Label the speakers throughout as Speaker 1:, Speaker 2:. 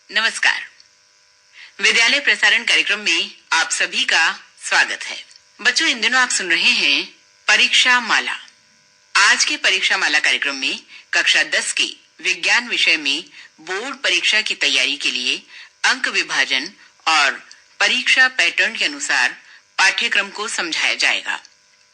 Speaker 1: नमस्कार। विद्यालय प्रसारण कार्यक्रम में आप सभी का स्वागत है। बच्चों, इन दिनों आप सुन रहे हैं परीक्षा माला। आज के परीक्षा माला कार्यक्रम में कक्षा 10 की विज्ञान विषय में बोर्ड परीक्षा की तैयारी के लिए अंक विभाजन और परीक्षा पैटर्न के अनुसार पाठ्यक्रम को समझाया जाएगा।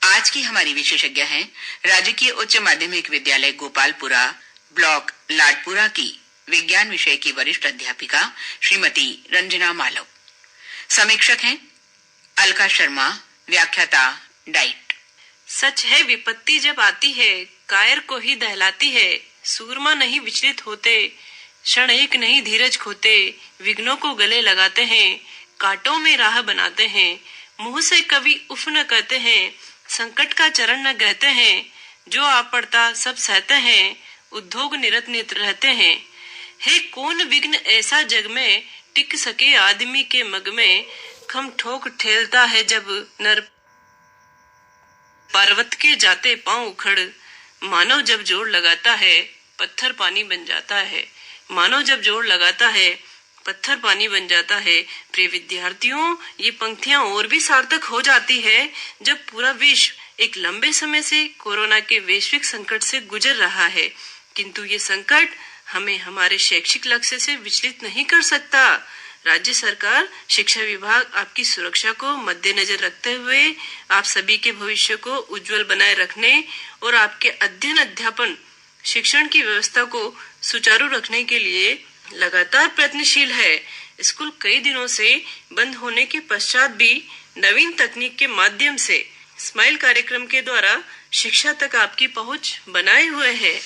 Speaker 1: आज की हमारी विशेषज्ञ हैं राजकीय उच्च माध्यमिक विद्यालय गोपालपुरा ब्लॉक लाडपुरा की विज्ञान विषय की वरिष्ठ अध्यापिका श्रीमती रंजना मालव। समीक्षक हैं अलका शर्मा, व्याख्याता डाइट।
Speaker 2: सच है, विपत्ति जब आती है कायर को ही दहलाती है। सूरमा नहीं विचलित होते, क्षण एक नहीं धीरज खोते। विघ्नों को गले लगाते हैं, कांटों में राह बनाते हैं। मुंह से कभी उफ न कहते हैं, संकट का चरण न गहते हैं। जो आ पड़ता सब सहते हैं, उद्योग निरत नित रहते हैं। हे कौन विघ्न ऐसा जग में, टिक सके आदमी के मग में। खम ठोक ठेलता है जब नर, पर्वत के जाते पांव उखड़। मानव जब जोड़ लगाता है पत्थर पानी बन जाता है। मानव जब जोड़ लगाता है पत्थर पानी बन जाता है। प्रिय विद्यार्थियों, ये पंक्तियां और भी सार्थक हो जाती है जब पूरा विश्व एक लंबे समय से कोरोना के वैश्विक संकट से गुजर रहा है। किंतु ये संकट हमें हमारे शैक्षिक लक्ष्य से विचलित नहीं कर सकता। राज्य सरकार, शिक्षा विभाग आपकी सुरक्षा को मद्देनजर रखते हुए आप सभी के भविष्य को उज्जवल बनाए रखने और आपके अध्ययन अध्यापन शिक्षण की व्यवस्था को सुचारू रखने के लिए लगातार प्रयत्नशील है। स्कूल कई दिनों से बंद होने के पश्चात भी नवीन तकनीक के माध्यम से स्माइल कार्यक्रम के द्वारा शिक्षा तक आपकी पहुंच बनाए हुए है।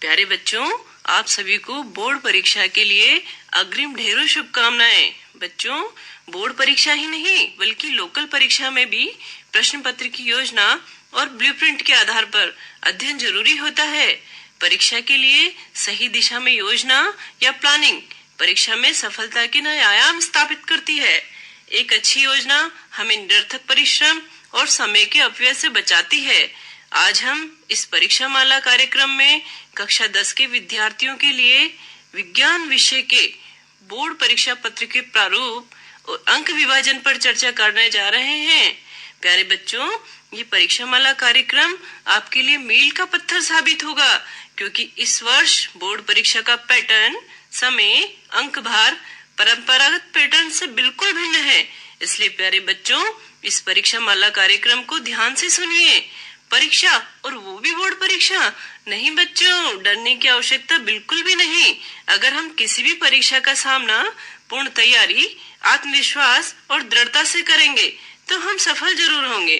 Speaker 2: प्यारे बच्चों, आप सभी को बोर्ड परीक्षा के लिए अग्रिम ढेरों शुभकामनाएं। बच्चों, बोर्ड परीक्षा ही नहीं बल्कि लोकल परीक्षा में भी प्रश्न पत्र की योजना और ब्लूप्रिंट के आधार पर अध्ययन जरूरी होता है। परीक्षा के लिए सही दिशा में योजना या प्लानिंग परीक्षा में सफलता के नए आयाम स्थापित करती है। एक अच्छी योजना हमें निरर्थक परिश्रम और समय के अपव्यय से बचाती है। आज हम इस परीक्षा माला कार्यक्रम में कक्षा 10 के विद्यार्थियों के लिए विज्ञान विषय के बोर्ड परीक्षा पत्र के प्रारूप और अंक विभाजन पर चर्चा करने जा रहे हैं। प्यारे बच्चों, ये परीक्षा माला कार्यक्रम आपके लिए मील का पत्थर साबित होगा, क्योंकि इस वर्ष बोर्ड परीक्षा का पैटर्न, समय, अंक भार परंपरागत पैटर्न से बिल्कुल भिन्न है। इसलिए प्यारे बच्चों, इस परीक्षा माला कार्यक्रम को ध्यान से सुनिए। परीक्षा, और वो भी बोर्ड परीक्षा नहीं बच्चों, डरने की आवश्यकता बिल्कुल भी नहीं। अगर हम किसी भी परीक्षा का सामना पूर्ण तैयारी, आत्मविश्वास और दृढ़ता से करेंगे तो हम सफल जरूर होंगे।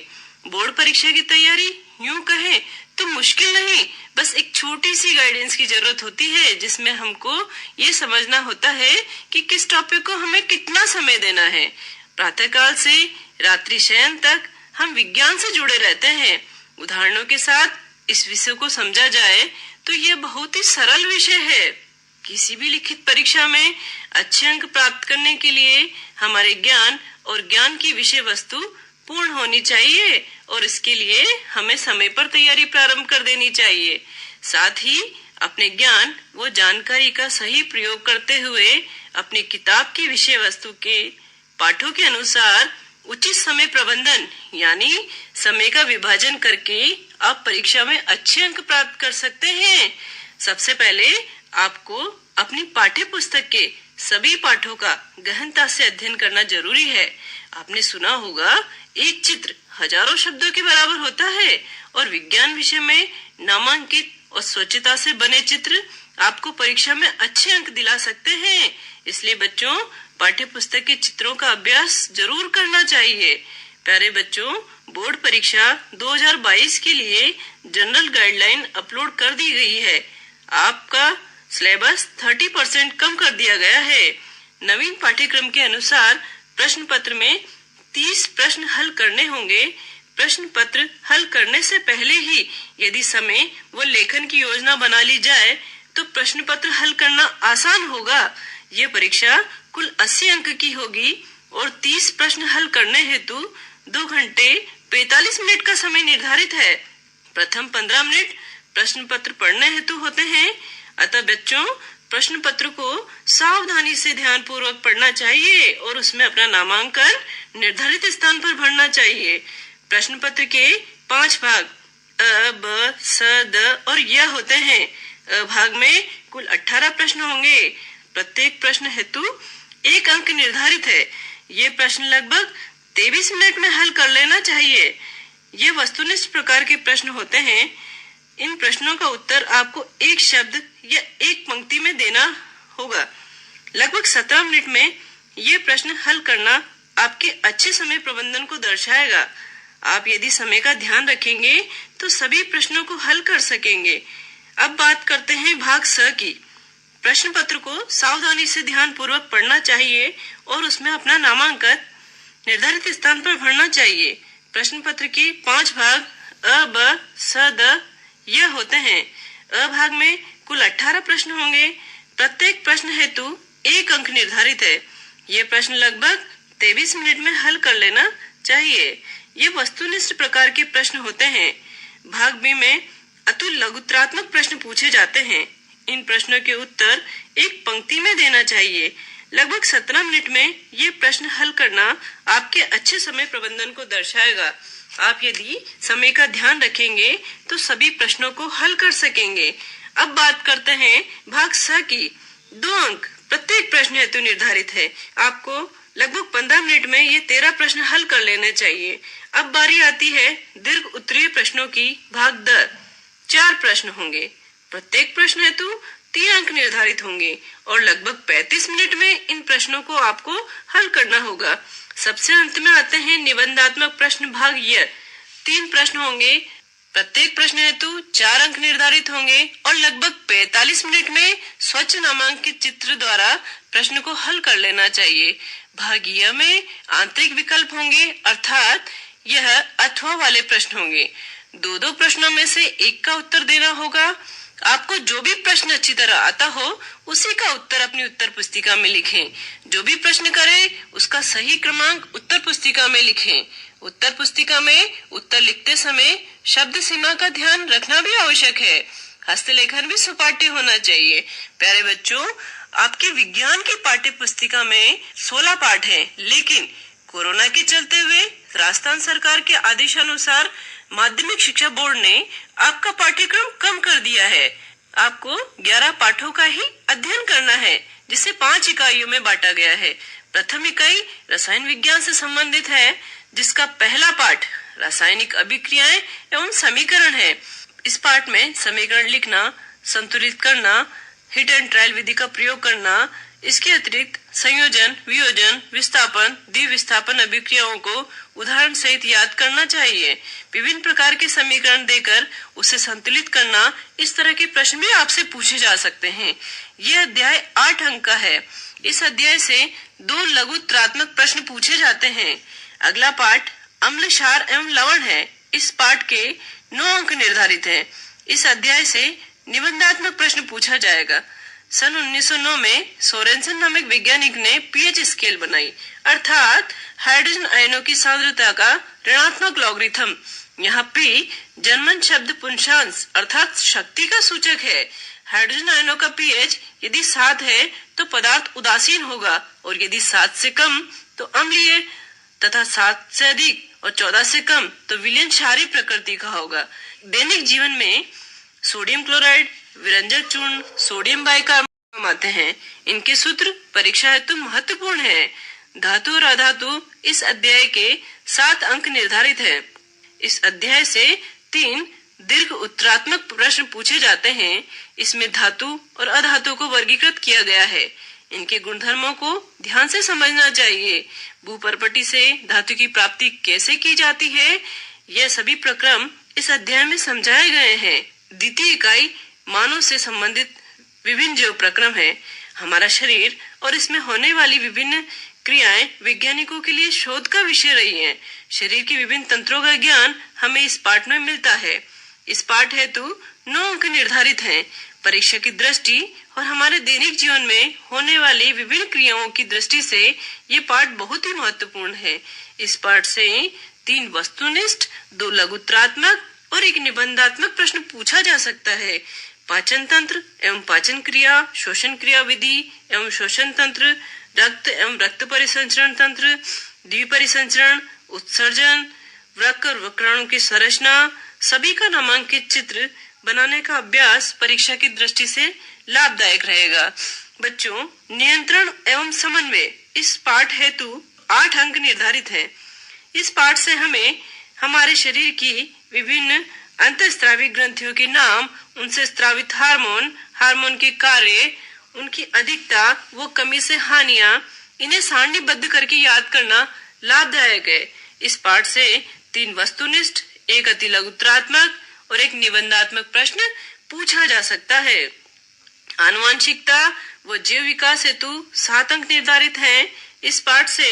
Speaker 2: बोर्ड परीक्षा की तैयारी यूं कहें तो मुश्किल नहीं, बस एक छोटी सी गाइडेंस की जरूरत होती है, जिसमें हमको ये समझना होता है कि किस टॉपिक को हमें कितना समय देना है। प्रातःकाल से रात्रि शयन तक हम विज्ञान से जुड़े रहते हैं। उदाहरणों के साथ इस विषय को समझा जाए तो यह बहुत ही सरल विषय है। किसी भी लिखित परीक्षा में अच्छे अंक प्राप्त करने के लिए हमारे ज्ञान और ज्ञान की विषय वस्तु पूर्ण होनी चाहिए और इसके लिए हमें समय पर तैयारी प्रारंभ कर देनी चाहिए। साथ ही अपने ज्ञान व जानकारी का सही प्रयोग करते हुए अपनी किताब की विषय वस्तु के पाठों के अनुसार उचित समय प्रबंधन यानी समय का विभाजन करके आप परीक्षा में अच्छे अंक प्राप्त कर सकते हैं। सबसे पहले आपको अपनी पाठ्य पुस्तक के सभी पाठों का गहनता से अध्ययन करना जरूरी है। आपने सुना होगा, एक चित्र हजारों शब्दों के बराबर होता है और विज्ञान विषय में नामांकित और स्वच्छता से बने चित्र आपको परीक्षा में अच्छे अंक दिला सकते हैं। इसलिए बच्चों, पाठ्य पुस्तक के चित्रों का अभ्यास जरूर करना चाहिए। प्यारे बच्चों, बोर्ड परीक्षा 2022 के लिए जनरल गाइडलाइन अपलोड कर दी गई है। आपका सिलेबस 30% कम कर दिया गया है। नवीन पाठ्यक्रम के अनुसार प्रश्न पत्र में 30 प्रश्न हल करने होंगे। प्रश्न पत्र हल करने से पहले ही यदि समय व लेखन की योजना बना ली जाए तो प्रश्न पत्र हल करना आसान होगा। ये परीक्षा कुल 80 अंक की होगी और 30 प्रश्न हल करने हेतु 2 घंटे 45 मिनट का समय निर्धारित है। प्रथम 15 मिनट प्रश्न पत्र पढ़ने हेतु होते हैं। अतः बच्चों, प्रश्न पत्र को सावधानी से ध्यान पूर्वक पढ़ना चाहिए और उसमें अपना नामांकन निर्धारित स्थान पर भरना चाहिए। प्रश्न पत्र के 5 भाग अ, ब, स, द और य होते हैं। अ भाग में कुल 18 प्रश्न होंगे। प्रत्येक प्रश्न हेतु 1 अंक निर्धारित है। ये प्रश्न लगभग 23 मिनट में हल कर लेना चाहिए। ये वस्तुनिष्ठ प्रकार के प्रश्न होते हैं। इन प्रश्नों का उत्तर आपको एक शब्द या एक पंक्ति में देना होगा। लगभग 17 मिनट में ये प्रश्न हल करना आपके अच्छे समय प्रबंधन को दर्शाएगा। आप यदि समय का ध्यान रखेंगे तो सभी प्रश्नों को हल कर सकेंगे। अब बात करते हैं भाग स की। प्रश्न पत्र को सावधानी से ध्यान पूर्वक पढ़ना चाहिए और उसमें अपना नामांकन निर्धारित स्थान पर भरना चाहिए। प्रश्न पत्र के 5 भाग अ, ब, स, द, य होते हैं। अ भाग में कुल 18 प्रश्न होंगे। प्रत्येक प्रश्न हेतु 1 अंक निर्धारित है। ये प्रश्न लगभग 23 मिनट में हल कर लेना चाहिए। ये वस्तुनिष्ठ प्रकार के प्रश्न होते हैं। भाग बी में अतुल लघुत्रात्मक प्रश्न पूछे जाते हैं। इन प्रश्नों के उत्तर एक पंक्ति में देना चाहिए। लगभग 17 मिनट में ये प्रश्न हल करना आपके अच्छे समय प्रबंधन को दर्शाएगा। आप यदि समय का ध्यान रखेंगे तो सभी प्रश्नों को हल कर सकेंगे। अब बात करते हैं भाग स की। 2 अंक प्रत्येक प्रश्न हेतु निर्धारित है। आपको लगभग 15 मिनट में ये 13 प्रश्न हल कर लेने चाहिए। अब बारी आती है दीर्घ उत्तरीय प्रश्नों की। भाग द 4 प्रश्न होंगे। प्रत्येक प्रश्न हेतु 3 अंक निर्धारित होंगे और लगभग 35 मिनट में इन प्रश्नों को आपको हल करना होगा। सबसे अंत में आते हैं निबंधात्मक प्रश्न भाग य। 3 प्रश्न होंगे। प्रत्येक प्रश्न हेतु 4 अंक निर्धारित होंगे और लगभग 45 मिनट में स्वच्छ नामांकित चित्र द्वारा प्रश्न को हल कर लेना चाहिए। भाग य में आंतरिक विकल्प होंगे, अर्थात यह अथवा वाले प्रश्न होंगे। 2 प्रश्नों में से एक का उत्तर देना होगा। आपको जो भी प्रश्न अच्छी तरह आता हो उसी का उत्तर अपनी उत्तर पुस्तिका में लिखें। जो भी प्रश्न करें उसका सही क्रमांक उत्तर पुस्तिका में लिखें। उत्तर पुस्तिका में उत्तर लिखते समय शब्द सीमा का ध्यान रखना भी आवश्यक है। हस्तलेखन भी सुपाठ्य होना चाहिए। प्यारे बच्चों, आपके विज्ञान की पाठ्य पुस्तिका में 16 पाठ हैं, लेकिन कोरोना के चलते हुए राजस्थान सरकार के आदेशानुसार माध्यमिक शिक्षा बोर्ड ने आपका पाठ्यक्रम कम कर दिया है। आपको 11 पाठों का ही अध्ययन करना है, जिसे 5 इकाइयों में बांटा गया है। प्रथम इकाई रसायन विज्ञान से संबंधित है, जिसका पहला पाठ रासायनिक अभिक्रियाएं एवं समीकरण है। इस पाठ में समीकरण लिखना, संतुलित करना, हिट एंड ट्रायल विधि का प्रयोग करना, इसके अतिरिक्त संयोजन, वियोजन, विस्थापन, द्विविस्थापन अभिक्रियाओं को उदाहरण सहित याद करना चाहिए। विभिन्न प्रकार के समीकरण देकर उसे संतुलित करना, इस तरह के प्रश्न भी आपसे पूछे जा सकते हैं। यह अध्याय 8 अंक का है। इस अध्याय से 2 लघुत्रात्मक प्रश्न पूछे जाते हैं। अगला पाठ अम्ल, क्षार एवं लवण है। इस पाठ के 9 अंक निर्धारित हैं। इस अध्याय से निबंधात्मक प्रश्न पूछा जाएगा। सन 1909 में सोरेनसन नामक वैज्ञानिक ने पीएच स्केल बनाई, अर्थात हाइड्रोजन आयनों की सांद्रता का ऋणात्मक लॉगरिथम। यहाँ पी जर्मन शब्द पुंसांश अर्थात शक्ति का सूचक है। हाइड्रोजन आयनों का पीएच यदि 7 है तो पदार्थ उदासीन होगा, और यदि 7 से कम तो अम्लीय तथा 7 से अधिक और 14 से कम तो विलयन क्षारीय प्रकृति का होगा। दैनिक जीवन में सोडियम क्लोराइड, विरंजक चूर्ण, सोडियम बाइकार्बोनेट आते हैं। इनके सूत्र परीक्षा हेतु महत्वपूर्ण है। धातु और अधातु इस अध्याय के 7 अंक निर्धारित है। इस अध्याय से 3 दीर्घ उत्तरात्मक प्रश्न पूछे जाते हैं। इसमें धातु और अधातु को वर्गीकृत किया गया है। इनके गुणधर्मों को ध्यान से समझना चाहिए। भूपर्पटी से धातु की प्राप्ति कैसे की जाती है, यह सभी प्रक्रम इस अध्याय में समझाए गए हैं। द्वितीय इकाई मानव से संबंधित विभिन्न जैव प्रक्रम है। हमारा शरीर और इसमें होने वाली विभिन्न क्रियाएं वैज्ञानिकों के लिए शोध का विषय रही हैं। शरीर के विभिन्न तंत्रों का ज्ञान हमें इस पाठ में मिलता है। इस पाठ हेतु 9 अंक निर्धारित हैं। परीक्षा की दृष्टि और हमारे दैनिक जीवन में होने वाली विभिन्न क्रियाओं की दृष्टि से ये पाठ बहुत ही महत्वपूर्ण है। इस पाठ से 3 वस्तुनिष्ठ, 2 लघुत्रात्मक और 1 निबंधात्मक प्रश्न पूछा जा सकता है। पाचन तंत्र एवं पाचन क्रिया, श्वसन क्रिया विधि एवं श्वसन तंत्र, रक्त एवं रक्त परिसंचरण तंत्र, द्विपरिसंचरण, उत्सर्जन, वृक्क और वक्राणु की संरचना, सभी का नामांकित चित्र बनाने का अभ्यास परीक्षा की दृष्टि से लाभदायक रहेगा। बच्चों, नियंत्रण एवं समन्वय इस पाठ हेतु 8 अंक निर्धारित हैं। इस पाठ से हमें हमारे शरीर की विभिन्न अंतःस्रावी ग्रंथियों के नाम, उनसे स्रावित हार्मोन के कार्य, उनकी अधिकता व कमी से हानियां, इन्हें सारणीबद्ध करके याद करना लाभदायक है। इस पाठ से 3 वस्तुनिष्ठ, 1 अति लघुत्रात्मक और 1 निबंधात्मक प्रश्न पूछा जा सकता है। आनुवांशिकता व जीव विकास हेतु 7 अंक निर्धारित हैं। इस पाठ से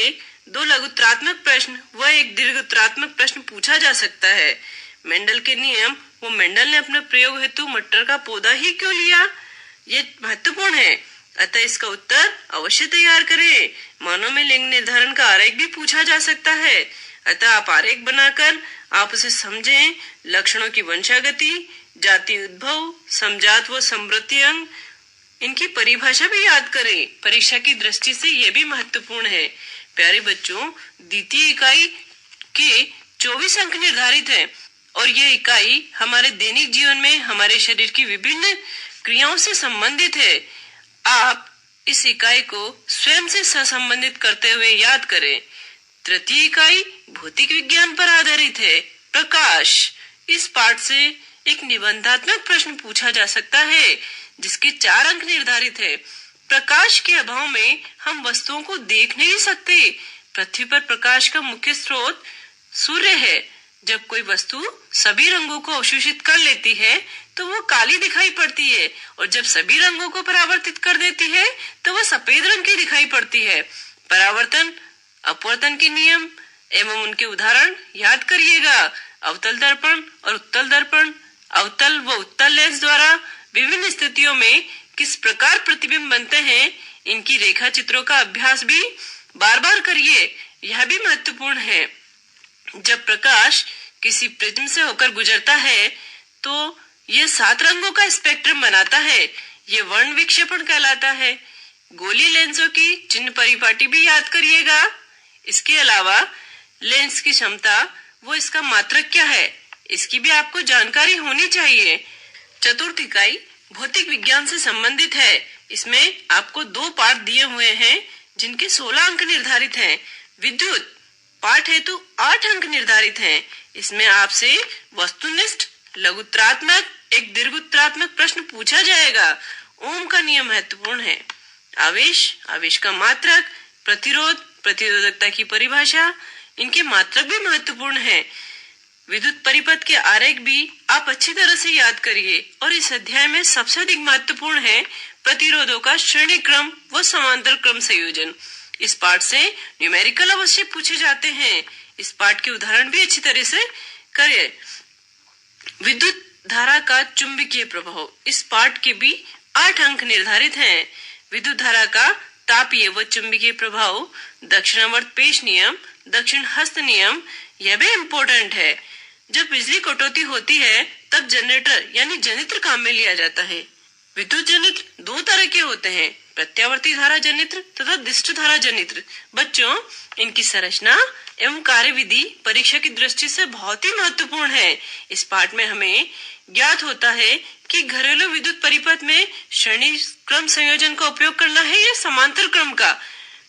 Speaker 2: 2 लघुत्रात्मक प्रश्न व 1 दीर्घत्रात्मक प्रश्न पूछा जा सकता है। मेंडल के नियम वो मेंडल ने अपने प्रयोग हेतु मटर का पौधा ही क्यों लिया, ये महत्वपूर्ण है, अतः इसका उत्तर अवश्य तैयार करें। मानव में लिंग निर्धारण का आरेख भी पूछा जा सकता है, अतः आप आरेख बनाकर आप उसे समझें। लक्षणों की वंशागति, जाति उद्भव, समजात व समृद्धि अंग, इनकी परिभाषा भी याद करें। परीक्षा की दृष्टि से यह भी महत्वपूर्ण है। प्यारे बच्चों, द्वितीय इकाई के 24 अंक निर्धारित हैं और ये इकाई हमारे दैनिक जीवन में हमारे शरीर की विभिन्न क्रियाओं से संबंधित है। आप इस इकाई को स्वयं से सहसंबंधित करते हुए याद करें। तृतीय इकाई भौतिक विज्ञान पर आधारित है। प्रकाश, इस पाठ से एक निबंधात्मक प्रश्न पूछा जा सकता है जिसके 4 अंक निर्धारित है। प्रकाश के अभाव में हम वस्तुओं को देख नहीं सकते। पृथ्वी पर प्रकाश का मुख्य स्रोत सूर्य है। जब कोई वस्तु सभी रंगों को अवशोषित कर लेती है तो वो काली दिखाई पड़ती है, और जब सभी रंगों को परावर्तित कर देती है तो वह सफेद रंग की दिखाई पड़ती है। परावर्तन अपवर्तन के नियम एवं उनके उदाहरण याद करिएगा। अवतल दर्पण और उत्तल दर्पण, अवतल व उत्तल लेंस द्वारा विभिन्न स्थितियों में किस प्रकार प्रतिबिंब बनते हैं, इनकी रेखा चित्रों का अभ्यास भी बार बार करिए, यह भी महत्वपूर्ण है। जब प्रकाश किसी प्रिज्म से होकर गुजरता है तो यह 7 रंगों का स्पेक्ट्रम बनाता है, ये वर्ण विक्षेपण कहलाता है। गोलीय लेंसों की चिन्ह परिपाटी भी याद करिएगा। इसके अलावा लेंस की क्षमता वो इसका मात्रक क्या है, इसकी भी आपको जानकारी होनी चाहिए। चतुर्थ इकाई भौतिक विज्ञान से संबंधित है। इसमें आपको 2 पाठ दिए हुए हैं जिनके 16 अंक निर्धारित हैं। विद्युत पाठ हेतु 8 अंक निर्धारित हैं। इसमें आपसे वस्तुनिष्ठ, लघुत्रात्मक, एक दीर्घत्रात्मक प्रश्न पूछा जाएगा। ओम का नियम महत्वपूर्ण है। आवेश का मात्रक, प्रतिरोध, प्रतिरोधकता की परिभाषा, इनके मात्रक भी महत्वपूर्ण है। विद्युत परिपथ के आरेख भी आप अच्छी तरह से याद करिए। और इस अध्याय में सबसे अधिक महत्वपूर्ण है प्रतिरोधों का श्रेणी क्रम व समांतर क्रम संयोजन। इस पाठ से न्यूमेरिकल अवश्य पूछे जाते हैं। इस पाठ के उदाहरण भी अच्छी तरह से करिए। विद्युत धारा का चुंबकीय प्रभाव, इस पाठ के भी 8 अंक निर्धारित हैं। विद्युत धारा का तापीय व चुंबकीय प्रभाव, दक्षिणावर्त पेश नियम, दक्षिण हस्त नियम, यह भी इम्पोर्टेंट है। जब बिजली कटौती होती है तब जनरेटर यानी जनित्र काम में लिया जाता है। विद्युत जनित्र 2 तरह के होते हैं, प्रत्यावर्ती धारा जनित्र तथा दिष्ट धारा जनित्र। बच्चों, इनकी संरचना एवं कार्यविधि परीक्षा की दृष्टि से बहुत ही महत्वपूर्ण है। इस पाठ में हमें ज्ञात होता है कि घरेलू विद्युत परिपथ में श्रेणी क्रम संयोजन का उपयोग करना है या समांतर क्रम का।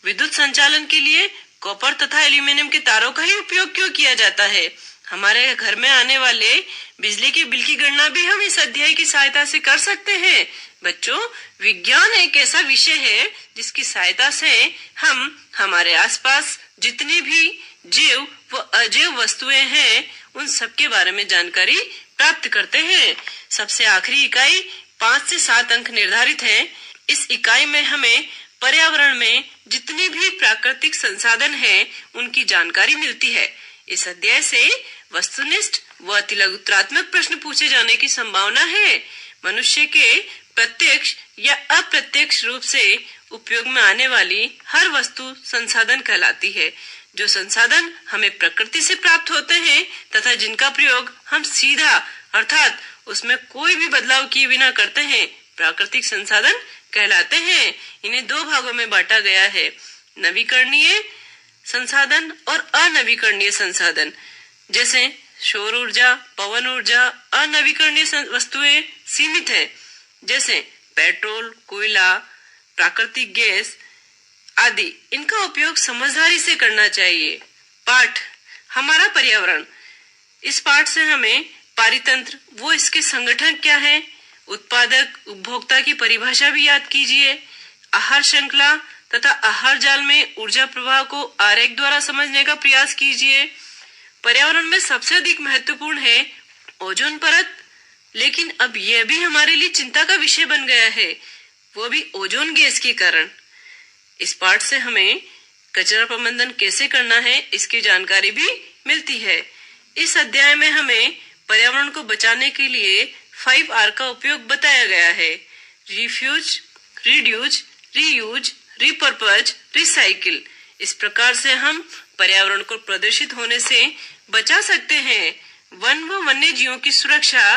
Speaker 2: विद्युत संचालन के लिए कॉपर तथा एल्यूमिनियम के तारों का ही उपयोग क्यों किया जाता है। हमारे घर में आने वाले बिजली के बिल की गणना भी हम इस अध्याय की सहायता से कर सकते हैं। बच्चों, विज्ञान एक ऐसा विषय है जिसकी सहायता से हम हमारे आसपास जितनी भी जीव व अजीव वस्तुएं हैं उन सब के बारे में जानकारी प्राप्त करते हैं। सबसे आखिरी इकाई 5 से 7 अंक निर्धारित है। इस इकाई में हमें पर्यावरण में जितनी भी प्राकृतिक संसाधन हैं उनकी जानकारी मिलती है। इस अध्याय से वस्तुनिष्ठ व अतिलघुत्रात्मक प्रश्न पूछे जाने की संभावना है। मनुष्य के प्रत्यक्ष या अप्रत्यक्ष रूप से उपयोग में आने वाली हर वस्तु संसाधन कहलाती है। जो संसाधन हमें प्रकृति से प्राप्त होते हैं तथा जिनका प्रयोग हम सीधा अर्थात उसमें कोई भी बदलाव किए बिना करते हैं, प्राकृतिक संसाधन कहलाते हैं। इन्हें दो भागों में बांटा गया है, नवीकरणीय संसाधन और अनवीकरणीय संसाधन। जैसे सौर ऊर्जा, पवन ऊर्जा। अनवीकरणीय वस्तुएं सीमित है, जैसे पेट्रोल, कोयला, प्राकृतिक गैस आदि। इनका उपयोग समझदारी से करना चाहिए। पाठ हमारा पर्यावरण। इस पाठ से हमें पारितंत्र वो इसके संगठन क्या है, उत्पादक उपभोक्ता की परिभाषा भी याद कीजिए। आहार श्रृंखला तथा आहार जाल में ऊर्जा प्रवाह को आरेख द्वारा समझने का प्रयास कीजिए। पर्यावरण में सबसे अधिक महत्वपूर्ण है ओजोन परत, लेकिन अब यह भी हमारे लिए चिंता का विषय बन गया है, वो भी ओजोन गैस के कारण। इस पाठ से हमें कचरा प्रबंधन कैसे करना है इसकी जानकारी भी मिलती है। इस अध्याय में हमें पर्यावरण को बचाने के लिए 5R का उपयोग बताया गया है, refuse, reduce, reuse, repurpose, recycle. इस प्रकार से हम पर्यावरण को प्रदूषित होने से बचा सकते हैं। वन व वन्य जीवों की सुरक्षा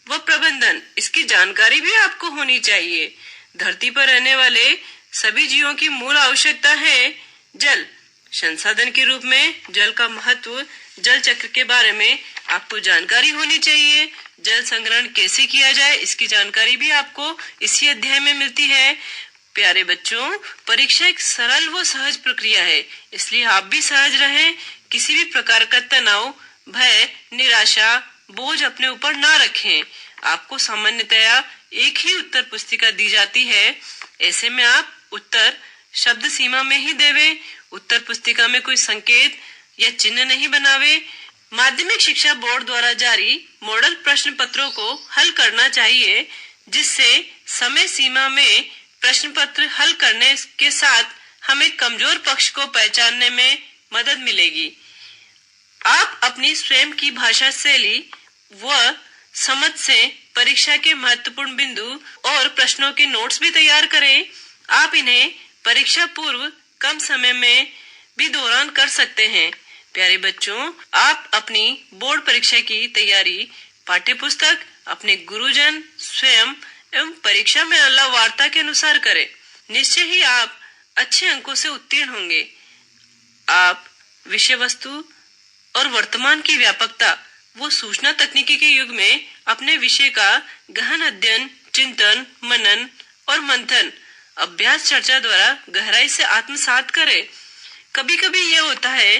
Speaker 2: व प्रबंधन, इसकी जानकारी भी आपको होनी चाहिए। धरती पर रहने वाले सभी जीवों की मूल आवश्यकता है जल। संसाधन के रूप में जल का महत्व, जल चक्र के बारे में आपको जानकारी होनी चाहिए। जल संग्रहण कैसे किया जाए इसकी जानकारी भी आपको इसी अध्याय में मिलती है। प्यारे बच्चों, परीक्षा एक सरल व सहज प्रक्रिया है, इसलिए आप भी सहज रहें। किसी भी प्रकार का तनाव, भय, निराशा, बोझ अपने ऊपर ना रखें। आपको सामान्यतया एक ही उत्तर पुस्तिका दी जाती है, ऐसे में आप उत्तर शब्द सीमा में ही देवे। उत्तर पुस्तिका में कोई संकेत या चिन्ह नहीं बनावे। माध्यमिक शिक्षा बोर्ड द्वारा जारी मॉडल प्रश्न पत्रों को हल करना चाहिए, जिससे समय सीमा में प्रश्न पत्र हल करने के साथ हमें कमजोर पक्ष को पहचानने में मदद मिलेगी। आप अपनी स्वयं की भाषा शैली व समझ से परीक्षा के महत्वपूर्ण बिंदु और प्रश्नों के नोट्स भी तैयार करें। आप इन्हें परीक्षा पूर्व कम समय में भी दौरान कर सकते हैं। प्यारे बच्चों, आप अपनी बोर्ड परीक्षा की तैयारी पाठ्य पुस्तक, अपने गुरुजन, स्वयं एवं परीक्षा में अल्लाह वार्ता के अनुसार करें। निश्चय ही आप अच्छे अंकों से उत्तीर्ण होंगे। आप विषय वस्तु और वर्तमान की व्यापकता वो सूचना तकनीकी के युग में अपने विषय का गहन अध्ययन, चिंतन, मनन और मंथन, अभ्यास, चर्चा द्वारा गहराई से आत्मसात करें। कभी कभी यह होता है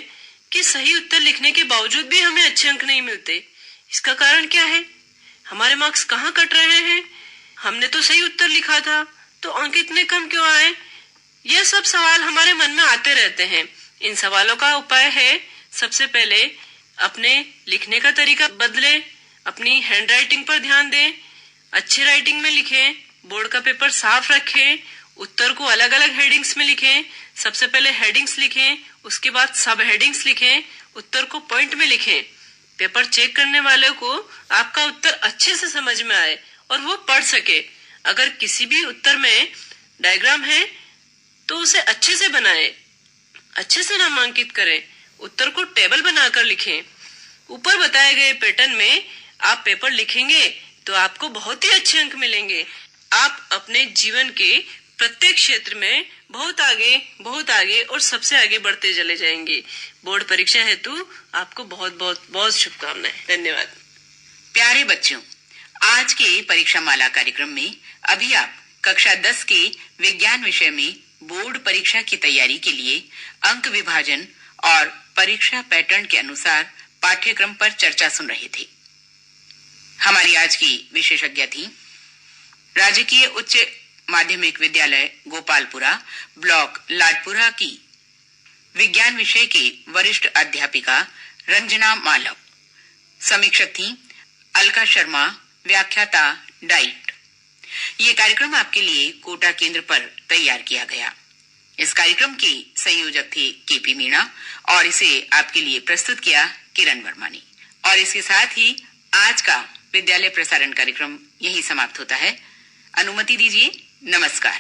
Speaker 2: कि सही उत्तर लिखने के बावजूद भी हमें अच्छे अंक नहीं मिलते। इसका कारण क्या है? हमारे मार्क्स कहाँ कट रहे हैं? हमने तो सही उत्तर लिखा था, तो अंक इतने कम क्यों आए? यह सब सवाल हमारे मन में आते रहते हैं। इन सवालों का उपाय है, सबसे पहले अपने लिखने का तरीका बदलें, अपनी हैंड राइटिंग पर ध्यान दें, अच्छे राइटिंग में लिखें, बोर्ड का पेपर साफ रखें, उत्तर को अलग अलग हेडिंग्स में लिखें। सबसे पहले हेडिंग्स लिखें, उसके बाद सब हेडिंग्स लिखें, उत्तर को पॉइंट में लिखें। पेपर चेक करने वाले को आपका उत्तर अच्छे से समझ में आए और वो पढ़ सके। अगर किसी भी उत्तर में डायग्राम है तो उसे अच्छे से बनाएं, अच्छे से नामांकित करें, उत्तर को टेबल बनाकर लिखें। ऊपर बताए गए पैटर्न में आप पेपर लिखेंगे तो आपको बहुत ही अच्छे अंक मिलेंगे। आप अपने जीवन के प्रत्येक क्षेत्र में बहुत आगे और सबसे आगे बढ़ते चले जाएंगे। बोर्ड परीक्षा हेतु आपको बहुत शुभकामनाएं। धन्यवाद।
Speaker 1: प्यारे बच्चों, आज के परीक्षा माला कार्यक्रम में अभी आप कक्षा 10 के विज्ञान विषय में बोर्ड परीक्षा की तैयारी के लिए अंक विभाजन और परीक्षा पैटर्न के अनुसार पाठ्यक्रम पर चर्चा सुन रहे थे। हमारी आज की विशेषज्ञ थी राजकीय उच्च माध्यमिक विद्यालय गोपालपुरा, ब्लॉक लाडपुरा की विज्ञान विषय के वरिष्ठ अध्यापिका रंजना मालव। समीक्षक थी अलका शर्मा, व्याख्याता डाइट। ये कार्यक्रम आपके लिए कोटा केंद्र पर तैयार किया गया। इस कार्यक्रम के संयोजक थे केपी मीणा और इसे आपके लिए प्रस्तुत किया किरण वर्मा ने। और इसके साथ ही आज का विद्यालय प्रसारण कार्यक्रम यही समाप्त होता है। अनुमति दीजिए। नमस्कार।